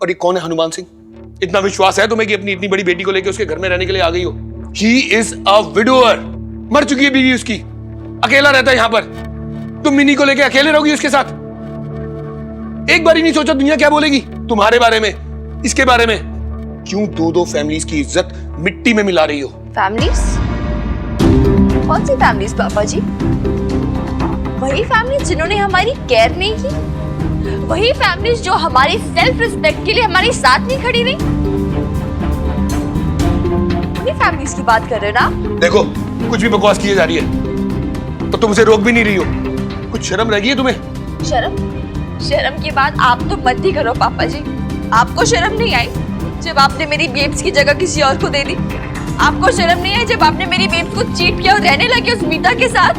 और ये कौन है हनुमान सिंह? इतना विश्वास है तुम्हें कि अपनी इतनी बड़ी बेटी को लेकर उसके घर में रहने के लिए आ गई हो? ही इज अ विडोअर, मर चुकी है बीवी उसकी, अकेला रहता है यहाँ पर। तुम मिनी को लेकर अकेले रहोगी उसके साथ? एक बार ही नहीं सोचा दुनिया क्या बोलेगी तुम्हारे बारे में, इसके बारे में? क्यों दो फैमिलीज की इज्जत मिट्टी में मिला रही हो? फैमिलीज? कौन सी फैमिलीज पापा जी? वही फैमिलीज जिन्होंने हमारी केयर नहीं की, वही फैमिलीज जो हमारी सेल्फ रिस्पेक्ट के लिए हमारे साथ नहीं खड़ी रही। वही फैमिलीज की बात कर रहे हो ना? देखो कुछ भी बकवास की जा रही है तो तुम उसे रोक भी नहीं रही हो। कुछ शर्म रह गई है तुम्हें? शर्म? शर्म की बात आप तो मत ही करो पापा जी। आपको शर्म नहीं आई जब आपने मेरी बेब्स की जगह किसी और को दे दी? आपको शर्म नहीं आई जब आपने मेरी बेब्स को चीट किया और रहने लगे उस मीता के साथ?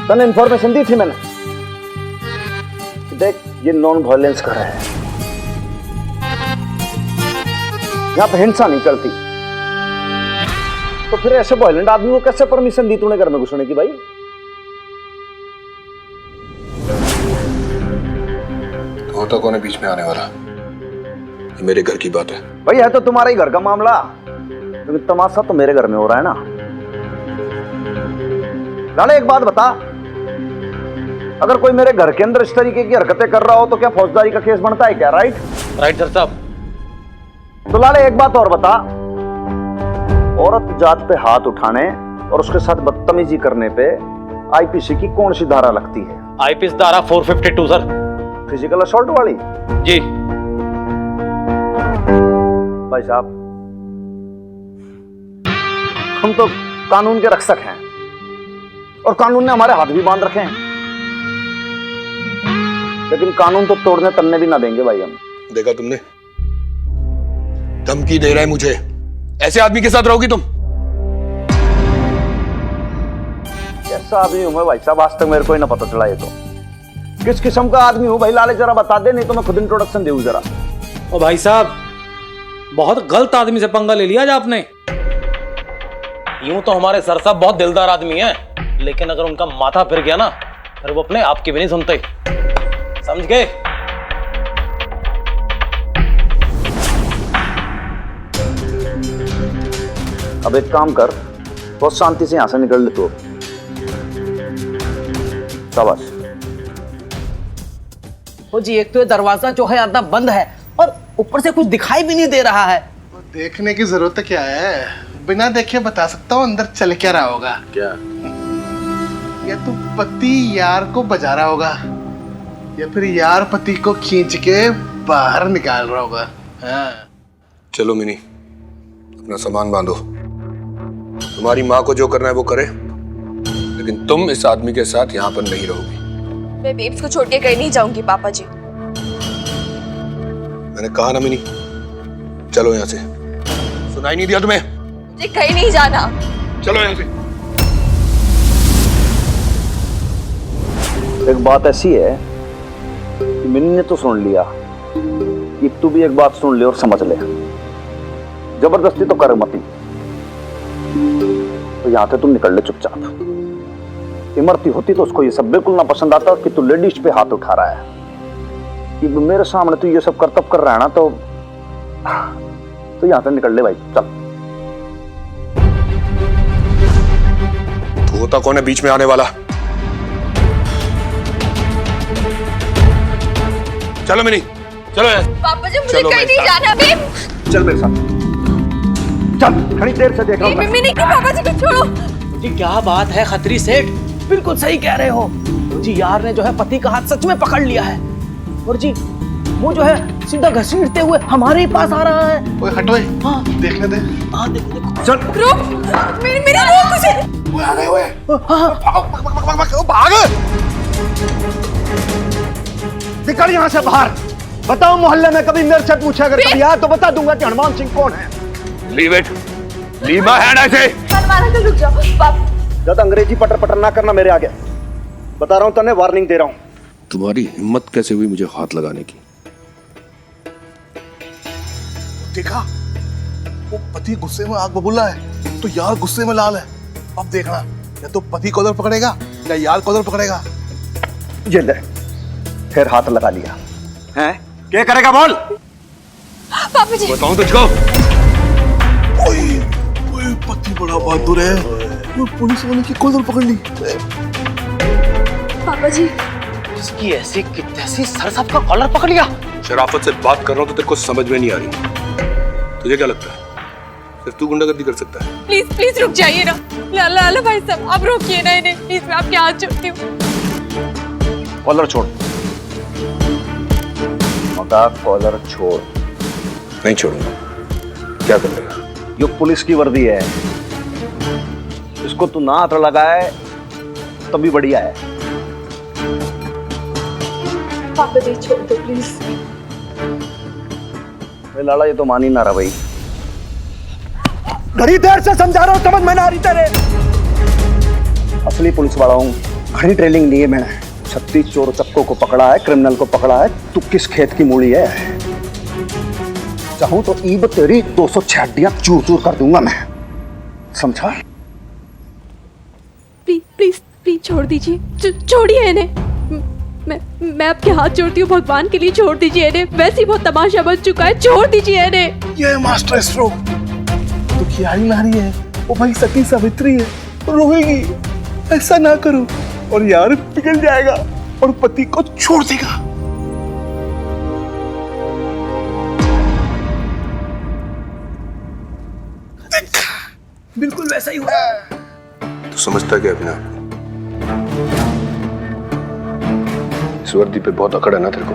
तने इन्फॉर्मेशन दी थी मैंने, देख ये नॉन वायलेंस का है, यहाँ पे हिंसा नहीं चलती, तो फिर ऐसे वायलेंट आदमी को कैसे परमिशन दी तूने घर में घुसने की भाई? तो होता कौन है बीच में आने वाला? ये मेरे घर की बात है भाई, है तो तुम्हारा ही घर का मामला, लेकिन तमाशा तो मेरे घर में हो रहा है ना। लाले एक बात बता, अगर कोई मेरे घर के अंदर इस तरीके की हरकतें कर रहा हो तो क्या फौजदारी का केस बनता है क्या? राइट सर साहब। तो लाले एक बात और बता, औरत जात पे हाथ उठाने और उसके साथ बदतमीजी करने पे आईपीसी की कौन सी धारा लगती है? आईपीसी धारा 452 सर। फिजिकल असॉल्ट वाली? जी भाई साहब, हम तो कानून के रक्षक हैं और कानून ने हमारे हाथ भी बांध रखे हैं, लेकिन कानून तो तोड़ने तलने भी ना देंगे भाई हम। देखा तुमने, धमकी दे रहा है मुझे। ऐसे आदमी के साथ रहोगी तुम? कैसा आदमी हूं मैं भाई साहब, आज तक मेरे को ही ना पता चला ये तो। किस किस्म का आदमी हूं भाई लाले, जरा बता दे, नहीं तो मैं खुद इंट्रोडक्शन दूं जरा। ओ भाई साहब, बहुत गलत आदमी से पंगा ले लिया आज आपने। यूं तो हमारे सर साहब बहुत दिलदार आदमी हैं, लेकिन अगर उनका माथा फिर गया ना, फिर वो अपने आप की भी नहीं सुनते, समझ गए? अब एक काम कर, बहुत शांति से यहां से निकल ले तू। शाबाश। ओ जी, एक तो ये दरवाजा जो है आधा बंद है और ऊपर से कुछ दिखाई भी नहीं दे रहा है। देखने की जरूरत क्या है, बिना देखे बता सकता हूँ अंदर चल क्या रहा होगा। क्या? या तो पति यार को बजा रहा होगा, या फिर यार पति को खींच के बाहर निकाल रहा होगा। हाँ। चलो मिनी, अपना सामान बांधो। तुम्हारी माँ को जो करना है वो करे, लेकिन तुम इस आदमी के साथ यहाँ पर नहीं रहोगी। मैं बेब्स को छोड़ के कहीं नहीं जाऊंगी पापा जी। मैंने कहा ना मिनी, चलो यहाँ से। सुनाई नहीं दिया तुम्हें? मुझे कहीं नहीं जाना। चलो यहाँ से। एक बात ऐसी है कि मिनी ने तो सुन लिया, कि तू भी एक बात सुन ले और समझ ले। जबरदस्ती तो कर मती, तो यहां से तुम निकल ले चुपचाप। इमरती होती तो उसको ये सब बिल्कुल ना पसंद आता कि तू लेडीज पे हाथ उठा रहा है। कि मेरे सामने तू ये सब करतब कर रहा है ना, तो यहां से निकल ले भाई, चल। तो होता कौन है बीच में आने वाला? चलो मिनी, चलो यहाँ। पापा जी मुझे कहीं नहीं जाना। बेब, चल मेरे साथ, चल। खड़ी देर से देख रहा हूं मैं। नहीं पापा जी को छोड़ो। जी क्या बात है खत्री सेठ, बिल्कुल सही कह रहे हो जी। यार ने जो है पति का हाथ सच में पकड़ लिया है, और जी वो जो है सीधा घसीटते हुए हमारे ही पास आ रहा है। ओए हटो, हाँ देखने दे। हाँ देखो देखो। चल रुक, मेरी रोक उसे। वो आ गए हुए। भाग, निकल यहाँ से बाहर। बताओ मोहल्ले में कभी मेरे से पूछा अगर कभी आया तो बता दूंगा कि हनुमान सिंह कौन है। Leave it, leave my hand ऐसे। हनुमान अंकल रुक जाओ। पापा ज्यादा अंग्रेजी पटर पटर ना करना मेरे आगे। बता रहा हूं तने, वार्निंग दे रहा हूं। तुम्हारी हिम्मत कैसे हुई मुझे हाथ लगाने की? देखा, वो पति गुस्से में आग बबूला है तो यार गुस्से में लाल है। अब देखना, या तो पति को उधर पकड़ेगा या यार को उधर पकड़ेगा। ये ले, फिर हाथ लगा लिया हैं? क्या करेगा बोल? पापा जी बताऊं तुझको? ओए, ओए, पति बड़ा बहादुर है। वो पुलिस वाले की कॉलर पकड़ ली। पापा जी इसकी ऐसी की तैसी सर साहब का कॉलर पकड़ लिया। शराफत से बात कर रहा हूं तो तेरे को समझ में नहीं आ रही। तुझे क्या लगता है सिर्फ तू गुंडागर्दी कर सकता है? प्लीज प्लीज रुक जाइए ना। लाला लाला भाई साहब आप रोकिए ना इन्हें प्लीज, मैं आपके हाथ जोड़ती हूँ। कॉलर छोड़ मगा, कॉलर छोड़। नहीं छोड़ूंगा। क्या कर लेगा? ये पुलिस की वर्दी है, इसको तू ना हाथ लगाए तभी बढ़िया है। पापा जी छोड़ दो प्लीज। लाला ये तो मान ही ना रहा भाई। घड़ी देर से समझा रहा हूँ, समझ में ना आ रही तेरे। असली पुलिस वाला हूँ, घनी ट्रेनिंग ली है मैंने। 36 चोर चक्कों को पकड़ा है, क्रिमिनल को पकड़ा है। तू किस खेत की मूली है? चाहूं तो ईब तेरी 206 हड्डियां चूर चूर कर दूंगा मैं, समझा? प्लीज प्लीज प्लीज छोड़ दीजिए, छोड़िए इन्हें। मैं आपके हाथ जोड़ती हूँ, भगवान के लिए छोड़ दीजिए इन्हें। वैसे ही बहुत तमाशा बन चुका है, छोड़ दीजिए इन्हें। ये मास्टर स्ट्रोक तो खियाली नारी है, वो भाई सती सावित्री है, रोएगी। ऐसा ना करो और यार पिघल जाएगा और पति को छोड़ देगा। बिल्कुल वैसा ही हुआ। तू समझता क्या अपने आप को? इस वर्दी पे बहुत अकड़ है ना तेरे को।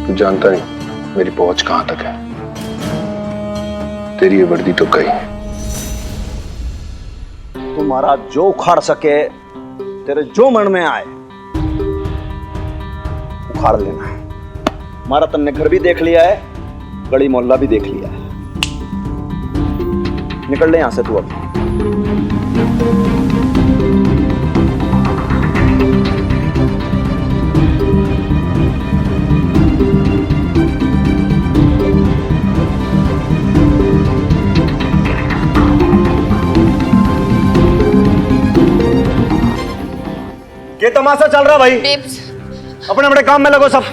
तू जानता नहीं मेरी पहुंच कहां तक है। तेरी ये वर्दी तो गई। तुम्हारा जो उखाड़ सके, तेरे जो मन में आए उखाड़ लेना। हमारा तन्ने घर भी देख लिया है, गली मोहल्ला भी देख लिया है। निकल ले यहां से तू अब। ये तमाशा चल रहा भाई। बेब्स अपने अपने काम में लगो सब।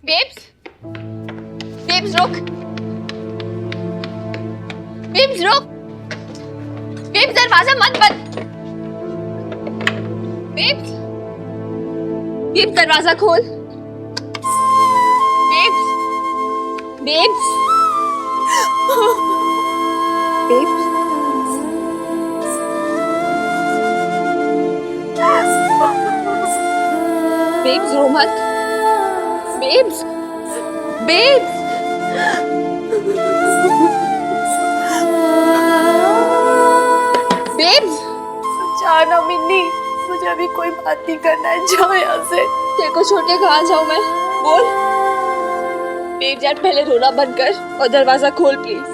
बेब्स बेब्स रुक। बेब्स रुक। बेब्स दरवाजा मत बंद। बेब्स बेब्स दरवाजा खोल। बेब्स बेब्स बेब्स बेब्स रो मत। बेब्स बेब्स बेब्स जाना मिन्नी, मुझे अभी कोई बात नहीं करना है, जाओ यहाँ से। तेरे को छोड़ के कहाँ जाऊँ मैं? बोल। बेब्स यार पहले रोना बंद कर और दरवाजा खोल प्लीज।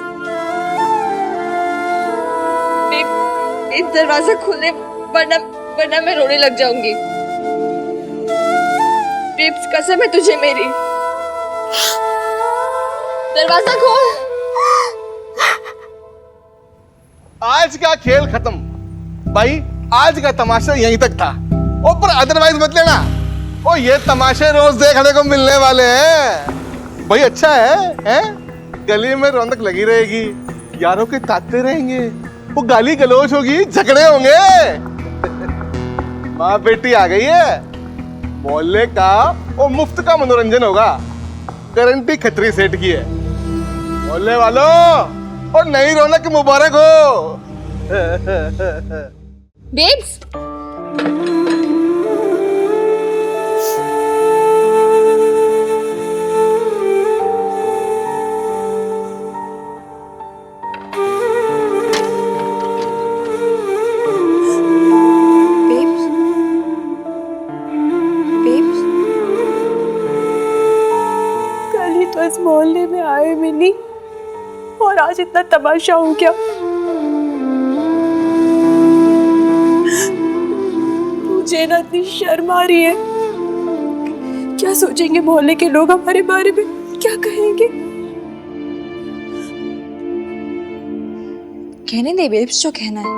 बेब्स दरवाजा खोलने, वरना मैं रोने लग जाऊंगी। बेब्स कसम है तुझे मेरी, दरवाजा खोल। आज का खेल खत्म भाई, आज का तमाशा यहीं तक था। ओ पर अदरवाइज मत लेना। ओ ये तमाशे रोज देखने को मिलने वाले हैं भाई। अच्छा है? गली में रौनक लगी रहेगी, यारों के ताते रहेंगे, वो गाली गलोच होगी, झगड़े होंगे। माँ बेटी आ गई है, मोहल्ले का वो मुफ्त का मनोरंजन होगा। गारंटी खत्री सेठ की है। मोहल्ले वालों और नई रौनक मुबारक हो। बेब्स कल ही तो इस मोहल्ले में आए मिन्नी, और आज इतना तमाशा हो गया। मुझे ना इतनी शर्म आ रही है। क्या सोचेंगे मोहल्ले के लोग हमारे बारे में, क्या कहेंगे? कहने दे बेब्स जो कहना है।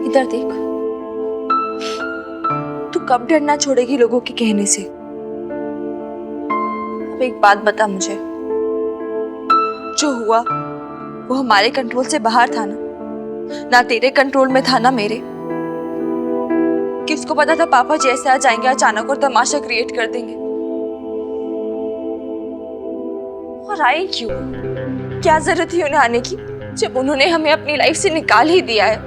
इधर देख, तू कब डरना छोड़ेगी लोगों के कहने से? अब एक बात बता मुझे, जो हुआ वो हमारे कंट्रोल से बाहर था ना तेरे कंट्रोल में था ना मेरे। किसको पता था पापा जैसे आ जाएंगे अचानक और तमाशा क्रिएट कर देंगे। और आई क्यों? क्या जरूरत थी उन्हें आने की जब उन्होंने हमें अपनी लाइफ से निकाल ही दिया है?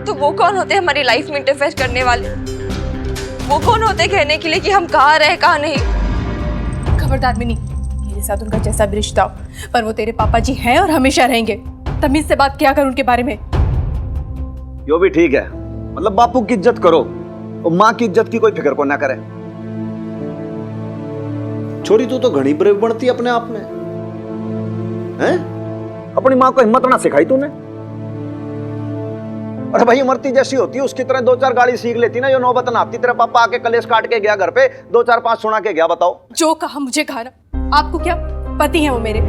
तो वो कौन होते हमारी लाइफ में इंटरफेयर करने वाले? वो कौन होते कहने के लिए कि हम कहाँ रहे कहाँ नहीं? खबरदार मिनी, मेरे साथ उनका जैसा भी रिश्ता हो, पर वो तेरे पापा जी हैं और हमेशा रहेंगे। तमीज से बात क्या कर उनके बारे में। यो भी ठीक है, मतलब बापू की इज्जत करो और माँ की इज्जत की कोई फिक्र को ना करे। छोरी तू तो घनी ब्रेव बनती अपने आप में हैं? अपनी माँ को हिम्मत ना सिखाई तूने? अरे भाई मरती जैसी होती है उसकी तरह 2-4 गाड़ी सीख लेती ना, यो नौबत ना आती। तेरा पापा आके कलेश काट के गया घर पे, 2-4-5 सुना के गया। बताओ जो कहा मुझे कहा ना, आपको क्या पति है वो मेरे,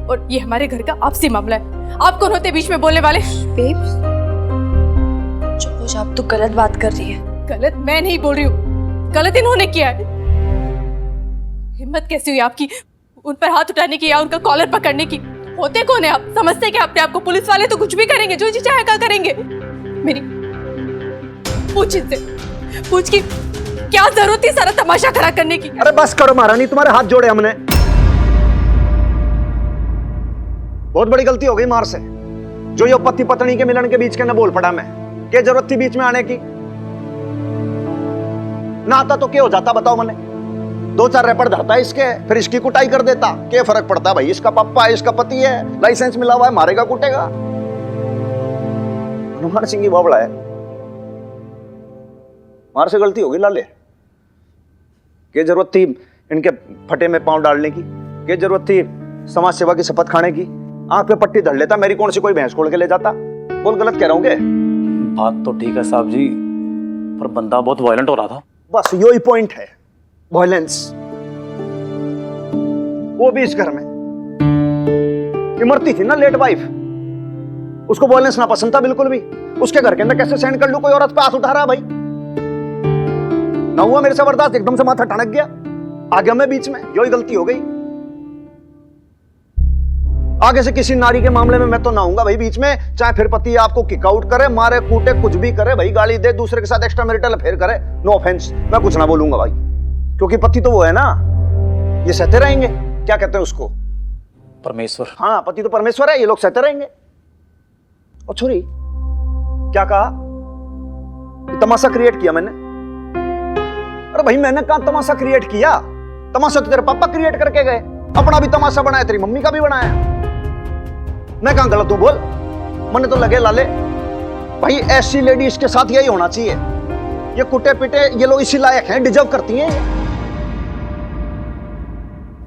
और ये हमारे घर का आपसी मामला है। आप कौन होते बीच में बोलने वाले? बेब्स चुप हो जा, अब तू गलत बात कर रही है। गलत मैं नहीं बोल रही हूँ, गलत इन्होंने किया है। हिम्मत कैसी हुई आपकी उन पर हाथ उठाने की या उनका कॉलर पकड़ने की? होते कौन है आप? समझते क्या अपने आप को? पुलिस वाले तो कुछ भी करेंगे, जो जी चाहे क्या करेंगे। मेरी पूछ इनसे, पूछ की क्या जरूरत थी सारा तमाशा खड़ा करने की? अरे बस करो महारानी, तुम्हारे हाथ जोड़े हमने। बहुत बड़ी गलती हो गई मार से, जो ये पति पत्नी के मिलन के बीच के न बोल पड़ा मैं। क्या जरूरत थी बीच में आने की? ना आता तो क्या हो जाता बताओ मैंने? 2-4 रैपट धरता है इसके, फिर इसकी कुटाई कर देता। क्या फर्क पड़ता भाई? इसका पप्पा है, इसका पति है, लाइसेंस मिला हुआ है, मारेगा कूटेगा। हनुमान सिंह की बावड़ा है, मार से गलती होगी लाले। क्या जरूरत थी इनके फटे में पांव डालने की? क्या जरूरत थी समाज सेवा की शपथ खाने की? आंख पे पट्टी धर लेता, मेरी कौन सी कोई भैंस खोल के ले जाता। बोल गलत कह रहा हूँ? बात तो ठीक है साहब जी, पर बंदा बहुत वायलेंट हो रहा था। बस यही पॉइंट है, वायलेंस। वो भी इस घर में इमरती थी ना लेट वाइफ, उसको वायलेंस ना पसंद था बिल्कुल भी। उसके घर के अंदर कैसे सहन कर लूं कोई औरत पे हाथ उठा रहा भाई? ना हुआ मेरे से बर्दाश्त, एकदम से माथा ठनक गया, आ गया मैं बीच में। यही गलती हो गई। आगे से किसी नारी के मामले में मैं तो ना आऊंगा भाई बीच में, चाहे फिर पति आपको किक आउट करे, मारे कूटे, कुछ भी करे भाई, गाली दे, दूसरे के साथ एक्स्ट्रा मैरिटल अफेयर करे, नो ऑफेंस, मैं कुछ ना बोलूंगा भाई, क्योंकि पति तो वो है ना, ये सहते रहेंगे। क्या कहते हैं उसको? परमेश्वर। हाँ, पति तो परमेश्वर है, ये लोग सहते रहेंगे। और छोरी क्या कहा? तमाशा क्रिएट किया मैंने? अरे भाई मैंने कहा तमाशा क्रिएट किया? तमाशा तो तेरे पापा क्रिएट करके गए, अपना भी तमाशा बनाया, तेरी मम्मी का भी बनाया। मैं कहां गलत हूं बोल? मैंने तो लगे लाले भाई ऐसी लेडी इसके साथ यही होना चाहिए। ये कुटे पिटे ये लोग इसी लायक हैं, डिजर्व करती हैं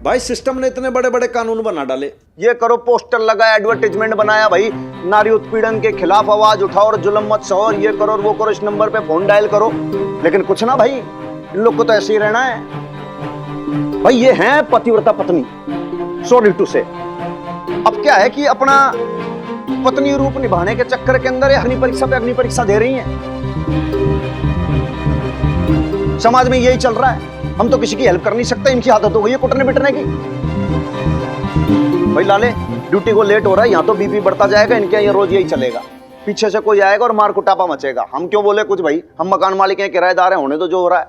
भाई। सिस्टम ने इतने बड़े बड़े कानून बना डाले, ये करो, पोस्टर लगाया, एडवर्टाइजमेंट बनाया भाई, नारी उत्पीड़न के खिलाफ आवाज उठाओ और जुल्म मत सहो, और ये करो और वो करो, इस नंबर पे फोन डायल करो। लेकिन कुछ ना भाई, इन लोग को तो ऐसे ही रहना है भाई। ये है पतिव्रता पत्नी, सॉरी टू से। अब क्या है कि अपना पत्नी रूप निभाने के चक्कर के अंदर अग्नि परीक्षा पे अग्नि परीक्षा दे रही हैं। समाज में यही चल रहा है, हम तो किसी की हेल्प कर नहीं सकते, इनकी आदत हो गई है कुटने बिटने की। भाई लाले ड्यूटी को लेट हो रहा है, यहाँ तो बीपी बढ़ता जाएगा, इनके ये रोज यही चलेगा। पीछे से कोई आएगा और मार कुटापा मचेगा। हम क्यों बोले कुछ भाई, हम मकान मालिक हैं, किराएदार हैं, होने तो जो हो रहा है।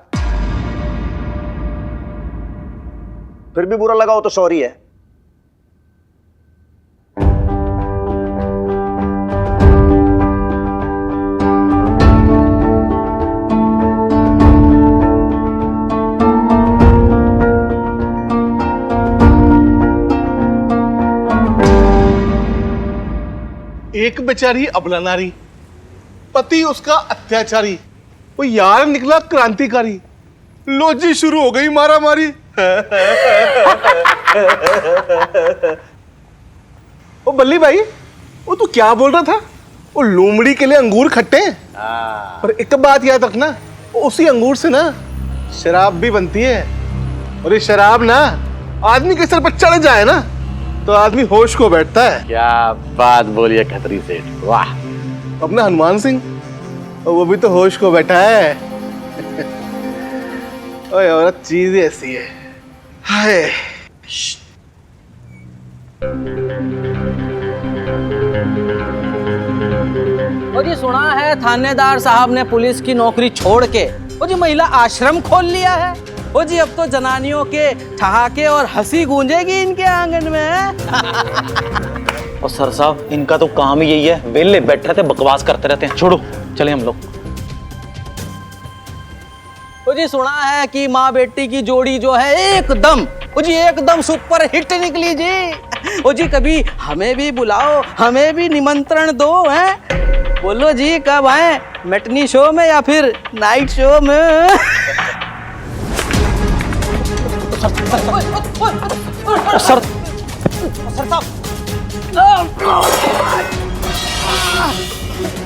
फिर भी बुरा लगा हो तो सॉरी है। एक बेचारी अबला नारी, पति उसका अत्याचारी, वो यार निकला क्रांतिकारी। लो जी शुरू हो गई मारा मारी। ओ बल्ली भाई, वो तू क्या बोल रहा था? वो लोमड़ी के लिए अंगूर खट्टे हैं। और एक बात याद रखना, उसी अंगूर से ना शराब भी बनती है। और ये शराब ना आदमी के सर पर चढ़ जाए ना तो आदमी होश को बैठता है। क्या बात बोलिए खत्री सेठ, वाह। अपना हनुमान सिंह, वो भी तो होश को बैठा है। ओए औरत चीज ही ऐसी है। हाय। और ये सुना है थानेदार साहब ने पुलिस की नौकरी छोड़ के वो जी महिला आश्रम खोल लिया है। वो जी अब तो जनानियों के ठहाके और हंसी गूंजेगी इनके आंगन में। और सर साहब इनका तो काम ही यही है, वेले बैठे रहते बकवास करते रहते हैं। छोड़ो चले हम लोग। वो जी सुना है कि माँ बेटी की जोड़ी जो है एकदम वो जी एकदम सुपर हिट निकली जी। वो जी कभी हमें भी बुलाओ, हमें भी निमंत्रण दो हैं। बोलो जी कब आए, मैटनी शो में या फिर नाइट शो में? सर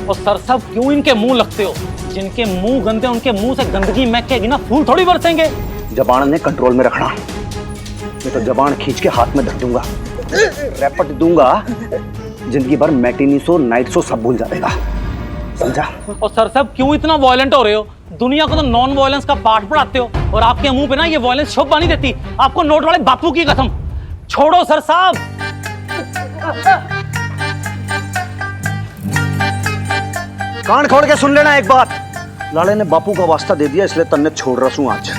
और सर साहब क्यों इनके मुंह लगते हो? जिनके मुंह गंदे उनके मुंह से गंदगी महकेगी ना, फूल थोड़ी बरसेंगे। जबान ने कंट्रोल में रखना, नहीं तो जबान खींच के हाथ में धर दूंगा, रैपट दूंगा, जिंदगी भर मैटिनी शो नाइट शो सब भूल जाएगा, समझा? और सर साहब क्यों इतना वॉयलेंट हो रहे हो? दुनिया को तो नॉन वॉयलेंस का पाठ पढ़ाते हो और आपके मुंह पे ना ये वॉयलेंस शोभा नहीं देती। आपको नोट वाले बापू की कसम। छोड़ो सर साहब। कान खोल के सुन लेना एक बात, लाले ने बापू का वास्ता दे दिया इसलिए तन्ने छोड़ रहा हूं आज।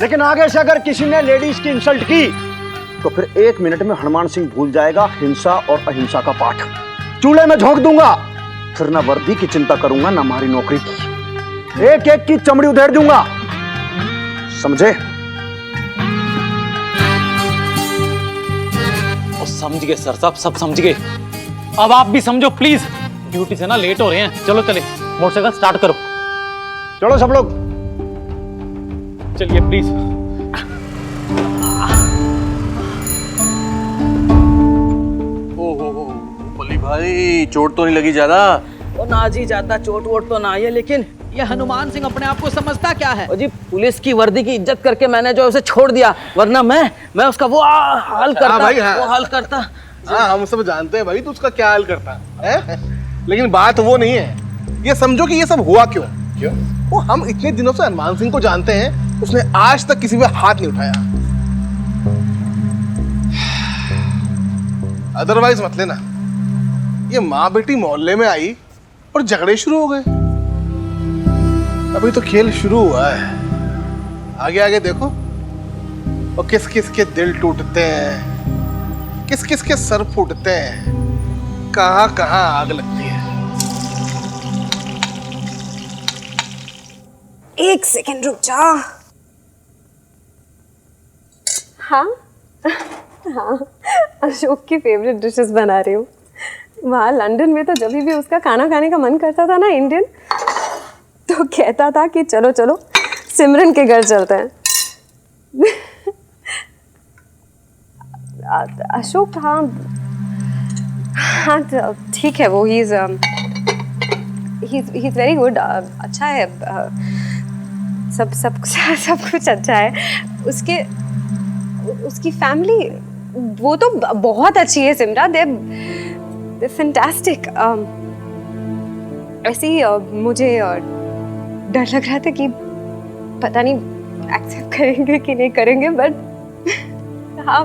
लेकिन आगे से अगर किसी ने लेडीज की इंसल्ट की तो फिर 1 मिनट में हनुमान सिंह भूल जाएगा हिंसा और अहिंसा का पाठ। चूल्हे में झोंक दूंगा, फिर ना वर्दी की चिंता करूंगा ना हमारी नौकरी की। एक एक की चमड़ी उधेड़ दूंगा, समझे? और समझ गए सर साहब, सब समझ गए। अब आप भी समझो प्लीज, ड्यूटी से ना लेट हो रहे हैं। चलो चले, मोटरसाइकिल स्टार्ट करो। चलो सब लोग। चलिए प्लीज। ओहो बल्ली भाई, चोट तो नहीं लगी ज्यादा? वो ना जी ज्यादा चोट वोट तो ना आई है, लेकिन ये हनुमान सिंह अपने आप को समझता क्या है? वो जी पुलिस की वर्दी की इज्जत करके मैंने जो उसे छोड़ दिया, वरना मैं उसका वो हाल करता, भाई, हाँ। वो हाल करता। हाँ हम सब जानते हैं भाई तू उसका क्या हाल करता है? लेकिन बात वो नहीं है, ये समझो कि ये सब हुआ क्यों? वो हम इतने दिनों से हनुमान सिंह को जानते हैं, उसने आज तक किसी पे हाथ नहीं उठाया। अदरवाइज मत लेना, ये माँ बेटी मोहल्ले में आई और झगड़े शुरू हो गए। अभी तो खेल शुरू हुआ है, आगे आगे देखो और किस किस के दिल टूटते हैं, किस किस के सर फूटते हैं, कहां कहां आग लगती है। एक सेकंड रुक जा। हाँ हाँ, अशोक की फेवरेट डिशेस बना रही हूँ। वहाँ लंदन में तो जब भी उसका खाना खाने का मन करता था ना इंडियन, तो कहता था कि चलो चलो सिमरन के घर चलते हैं। अशोक, हाँ हाँ ठीक है, वो ही इज वेरी गुड, अच्छा है, सब कुछ अच्छा है। उसकी फैमिली वो तो बहुत अच्छी है सिमरा, दे फैंटास्टिक। ऐसे ही मुझे डर लग रहा था कि पता नहीं एक्सेप्ट करेंगे कि नहीं करेंगे, बट हाँ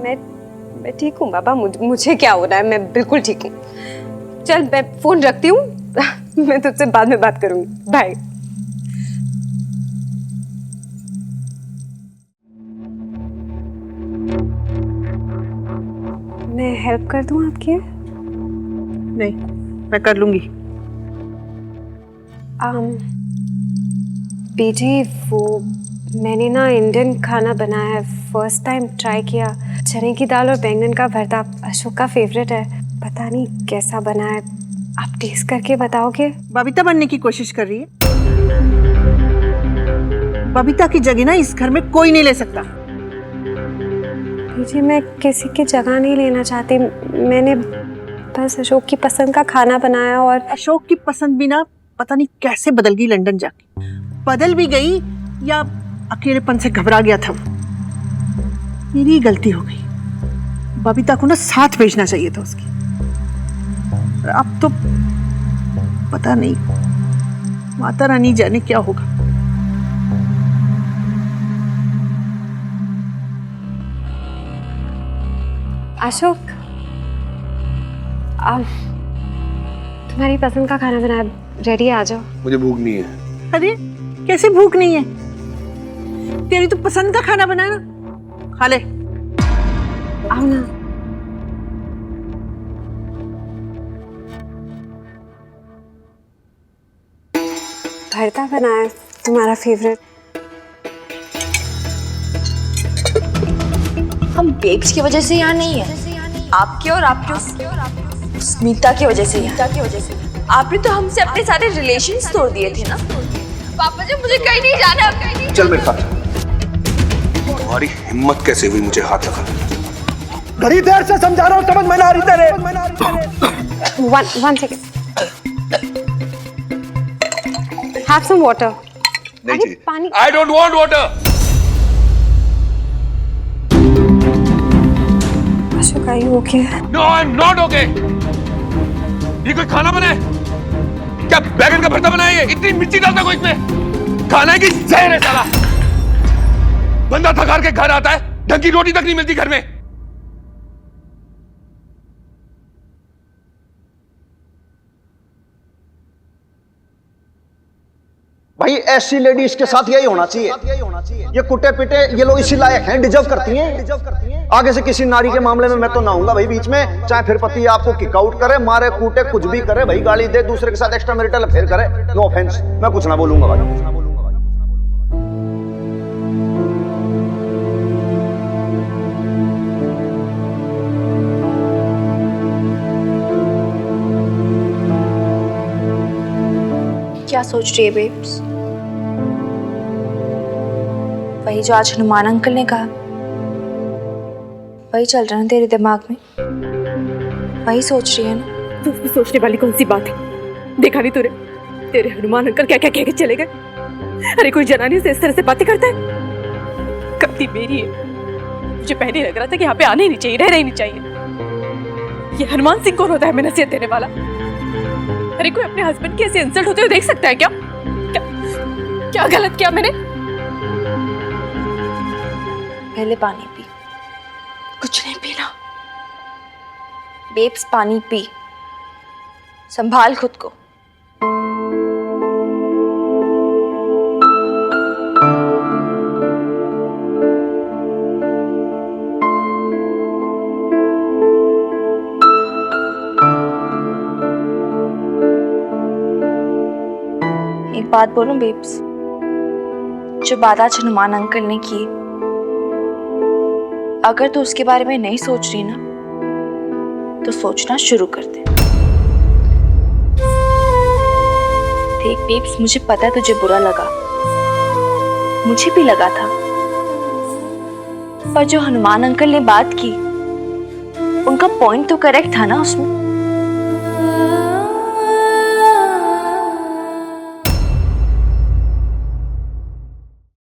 मैं ठीक हूँ बाबा, मुझे क्या हो रहा है, मैं बिल्कुल ठीक हूँ। चल मैं फोन रखती हूँ, मैं तुझसे बाद में बात करूँगी, बाय। मैं हेल्प कर दूँ आपकी? नहीं, मैं कर लूंगी। बीजी, वो मैंने ना इंडियन खाना बनाया है, फर्स्ट टाइम ट्राई किया। चने की दाल और बैंगन का भरता अशोक का फेवरेट है, पता नहीं कैसा बना है, आप टेस्ट करके बताओगे? बबीता बनने की कोशिश कर रही है। बबीता की जगह ना इस घर में कोई नहीं ले सकता। जी मैं किसी की जगह नहीं लेना चाहती, मैंने बस अशोक की पसंद का खाना बनाया। और अशोक की पसंद भी ना पता नहीं कैसे बदल गई लंदन जाके। बदल भी गई या अकेलेपन से घबरा गया था वो। मेरी गलती हो गई, बबीता को ना साथ भेजना चाहिए था उसकी। अब तो पता नहीं माता रानी जाने क्या होगा। अशोक, तुम्हारी पसंद का खाना बनाया, रेडी है, आ जाओ। मुझे भूख नहीं है। अरे कैसे भूख नहीं है? तेरी तो पसंद का खाना बनाया ना, खा ले। आओ ना। भरता बनाया तुम्हारा फेवरेट। हम बेब्स की वजह से यहाँ नहीं है, आपके और आपके स्मिता की वजह से यहाँ। आपने तो हमसे अपने सारे रिलेशंस तोड़ दिए थे ना। पापा जी मुझे कहीं नहीं जाना, अब कहीं नहीं। चल मेरे साथ। तुम्हारी हिम्मत कैसे हुई मुझे हाथ लगाने? घड़ी देर से समझा रहा हूँ, समझ में ना आ रही तेरे। One second. Have some water. नहीं अरे चाहिए। पानी। I don't want water. Ashok, are you okay? No, I'm not okay. ये कोई खाना बना है? क्या बैगन का भरता बनाया है? इतनी मिर्ची डालता कोई इसमें? खाना है कि जहर है साला? बंदा थक हार के घर आता है, ढंग की रोटी तक नहीं मिलती घर में। भाई ऐसी लेडीज के साथ यही होना चाहिए। ये कुटे पिटे ये लोग इसी लायक हैं, डिजर्व करती हैं। आगे से किसी नारी के मामले में मैं तो ना आऊंगा भाई बीच में। चाहे फिर पति आपको किक आउट करे, मारे कूटे, कुछ भी करे भाई, गाली दे, दूसरे के साथ एक्स्ट्रा मैरिटल अफेयर करे, नो ऑफेंस, मैं कुछ ना बोलूंगा भाई। क्या सोच रही है बेब्स? वही जो आज हनुमान अंकल ने कहा, वही चल रहा है तेरे दिमाग में? वही सोच रही है ना? तो उसमें सोचने वाली कौन सी बात है? देखा नहीं तूने तेरे हनुमान अंकल क्या क्या कह के चले गए? अरे कोई जनानी से इस तरह से बातें करता है? गलती मेरी है, मुझे पहले लग रहा था कि यहाँ पे आने ही नहीं चाहिए, रहना ही नहीं चाहिए। ये हनुमान सिंह कौन होता है हमें नसीहत देने वाला? अरे कोई अपने हस्बैंड की ऐसे इंसल्ट होते हुए देख सकता है क्या? क्या गलत किया मैंने? पहले पानी पी। कुछ नहीं पीना बेब्स, पानी पी, संभाल खुद को। एक बात बोलूं बेब्स, जो बात आज हनुमान अंकल ने की, अगर तू उसके बारे में नहीं सोच रही ना, तो सोचना शुरू कर दे। देख बेब्स, मुझे पता है तुझे बुरा लगा, मुझे भी लगा था, पर जो हनुमान अंकल ने बात की, उनका पॉइंट तो करेक्ट था ना उसमें।